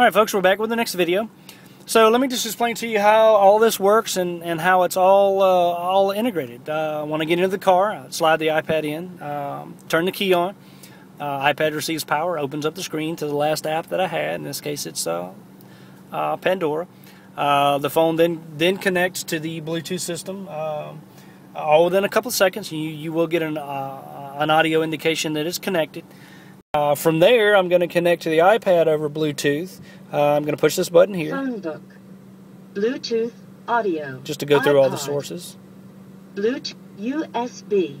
Alright folks, we're back with the next video. So let me just explain to you how all this works and how it's all integrated. When I get into the car, I slide the iPad in, turn the key on, iPad receives power, opens up the screen to the last app that I had. In this case it's Pandora. The phone then connects to the Bluetooth system. All within a couple of seconds you will get an audio indication that it's connected. From there, I'm going to connect to the iPad over Bluetooth. I'm going to push this button here. Phone book. Bluetooth audio. Just to go through all the sources. Bluetooth USB.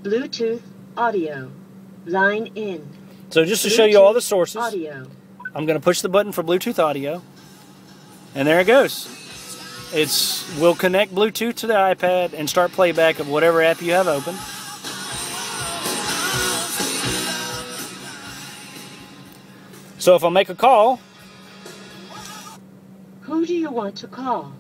Bluetooth audio. Line in. So just to show you all the sources, audio. I'm going to push the button for Bluetooth audio. And there it goes. Will connect Bluetooth to the iPad and start playback of whatever app you have open. So if I make a call, who do you want to call?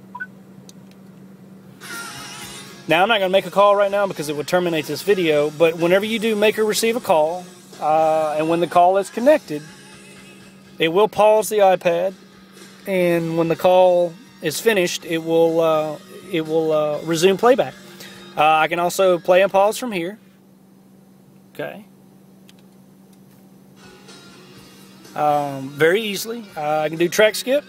Now I'm not going to make a call right now because it would terminate this video, but whenever you do make or receive a call, and when the call is connected, it will pause the iPad, and when the call is finished, it will resume playback. I can also play and pause from here. Okay. Very easily. I can do track skip.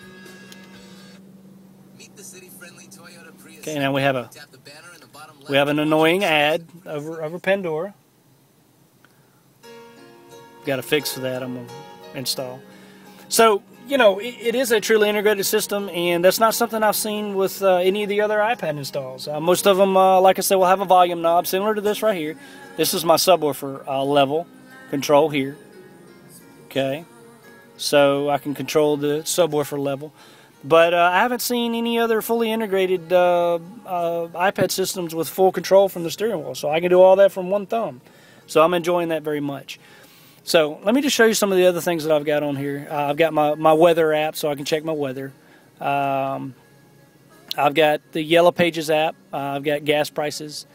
Okay, now we have an annoying ad over Pandora. Got a fix for that. I'm gonna install. So you know it is a truly integrated system, and that's not something I've seen with any of the other iPad installs. Most of them, like I said, will have a volume knob similar to this right here. This is my subwoofer level control here. Okay. So I can control the subwoofer level. But I haven't seen any other fully integrated iPad systems with full control from the steering wheel. So I can do all that from one thumb. So I'm enjoying that very much. So let me just show you some of the other things that I've got on here. I've got my weather app so I can check my weather. I've got the Yellow Pages app. I've got gas prices,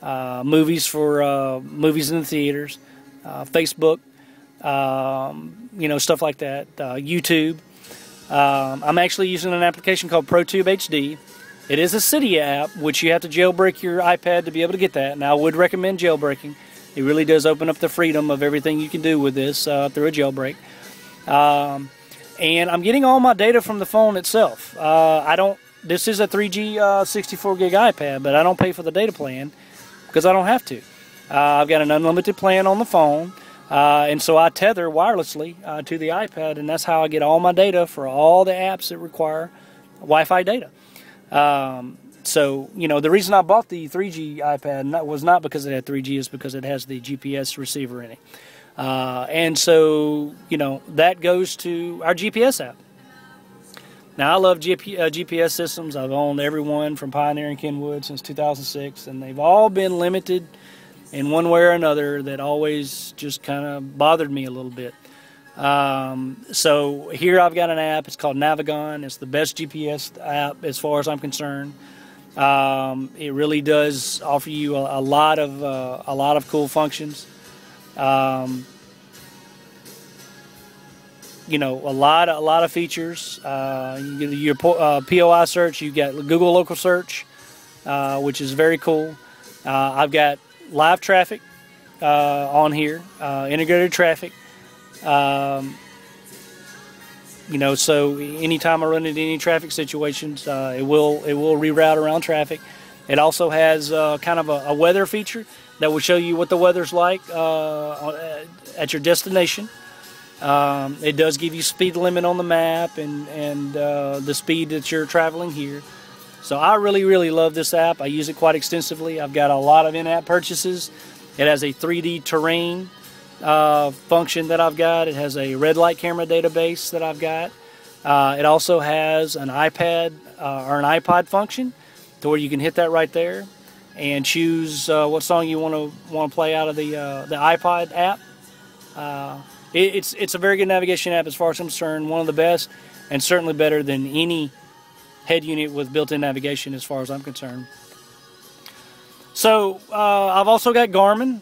movies for movies in the theaters, Facebook. You know, stuff like that, YouTube. I'm actually using an application called ProTube HD. It is a Cydia app, which you have to jailbreak your iPad to be able to get that. Now, I would recommend jailbreaking. It really does open up the freedom of everything you can do with this through a jailbreak. And I'm getting all my data from the phone itself. This is a 3G 64 gig iPad, but I don't pay for the data plan because I don't have to. I've got an unlimited plan on the phone. And so I tether wirelessly to the iPad, and that's how I get all my data for all the apps that require Wi-Fi data. So, you know, the reason I bought the 3G iPad was not because it had 3G, it's because it has the GPS receiver in it. And so, you know, that goes to our GPS app. Now, I love GPS systems. I've owned every one from Pioneer and Kenwood since 2006, and they've all been limited in one way or another that always just kind of bothered me a little bit. So here I've got an app. It's called Navigon. It's the best GPS app as far as I'm concerned. It really does offer you a lot of cool functions. You know, a lot of features. You get your POI search. You got Google Local Search, which is very cool. I've got live traffic on here, integrated traffic. You know, so anytime I run into any traffic situations, it will reroute around traffic. It also has kind of a weather feature that will show you what the weather's like at your destination. It does give you speed limit on the map and the speed that you're traveling here. So I really love this app. I use it quite extensively. I've got a lot of in-app purchases. It has a 3D terrain function that I've got. It has a red light camera database that I've got. It also has an iPad or an iPod function to where you can hit that right there and choose what song you want to play out of the iPod app. It's a very good navigation app as far as I'm concerned. One of the best, and certainly better than any head unit with built-in navigation as far as I'm concerned. So I've also got Garmin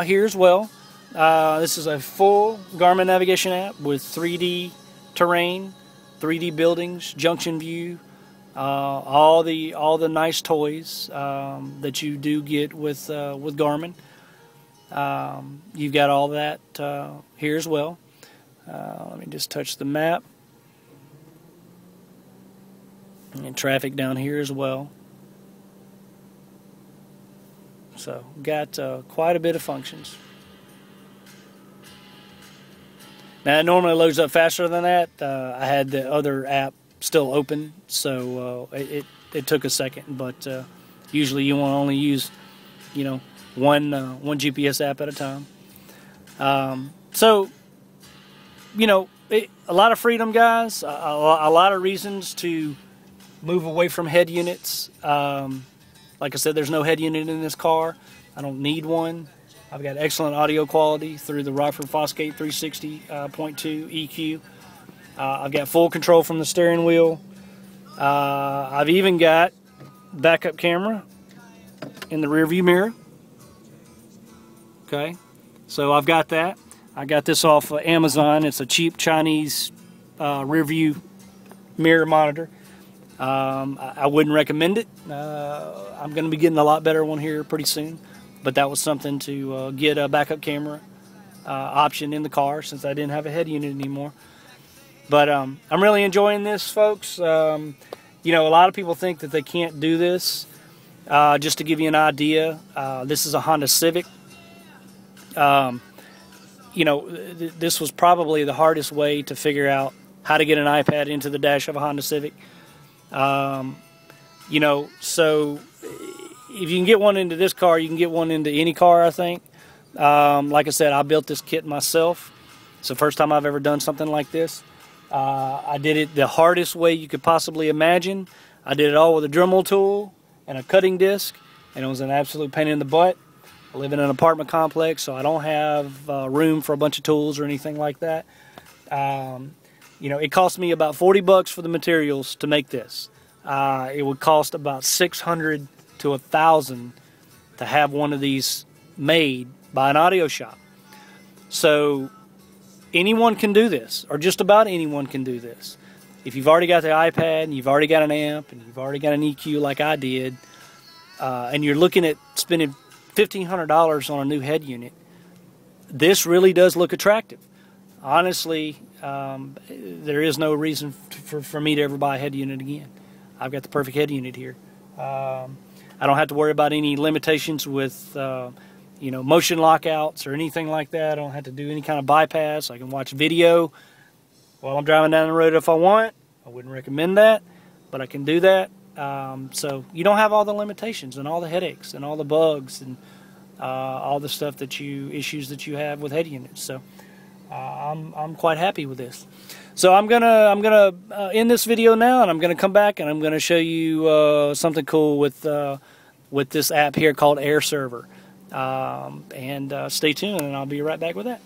here as well. This is a full Garmin Navigation app with 3D terrain, 3D buildings, junction view, all the nice toys that you do get with Garmin. You've got all that here as well. Let me just touch the map. And traffic down here as well. So got quite a bit of functions. Now it normally loads up faster than that. I had the other app still open, so it took a second. But usually you want to only use, one GPS app at a time. So a lot of freedom, guys. A lot of reasons to move away from head units. Like I said, there's no head unit in this car. I don't need one. I've got excellent audio quality through the Rockford Fosgate 360.2 EQ. I've got full control from the steering wheel. I've even got backup camera in the rear view mirror. Okay, so I've got that. I got this off of Amazon. It's a cheap Chinese rear view mirror monitor. I wouldn't recommend it. I'm going to be getting a lot better one here pretty soon. But that was something to get a backup camera option in the car since I didn't have a head unit anymore. But I'm really enjoying this, folks. A lot of people think that they can't do this. Just to give you an idea, this is a Honda Civic. This was probably the hardest way to figure out how to get an iPad into the dash of a Honda Civic. So if you can get one into this car, you can get one into any car, I think. Like I said, I built this kit myself. It's the first time I've ever done something like this. I did it the hardest way you could possibly imagine. I did it all with a Dremel tool and a cutting disc, and it was an absolute pain in the butt. I live in an apartment complex, so I don't have room for a bunch of tools or anything like that. It cost me about $40 for the materials to make this. It would cost about $600 to $1,000 to have one of these made by an audio shop. So anyone can do this, or just about anyone can do this. If you've already got the iPad and you've already got an amp and you've already got an EQ like I did, and you're looking at spending $1,500 on a new head unit, this really does look attractive. Honestly, there is no reason for me to ever buy a head unit again. I've got the perfect head unit here. I don't have to worry about any limitations with motion lockouts or anything like that. I don't have to do any kind of bypass. I can watch video while I'm driving down the road if I want. I wouldn't recommend that, but I can do that. So you don't have all the limitations and all the headaches and all the bugs and all the stuff issues that you have with head units. So I'm quite happy with this. So I'm gonna end this video now, and I'm gonna come back and I'm gonna show you something cool with this app here called Air Server. And stay tuned, and I'll be right back with that.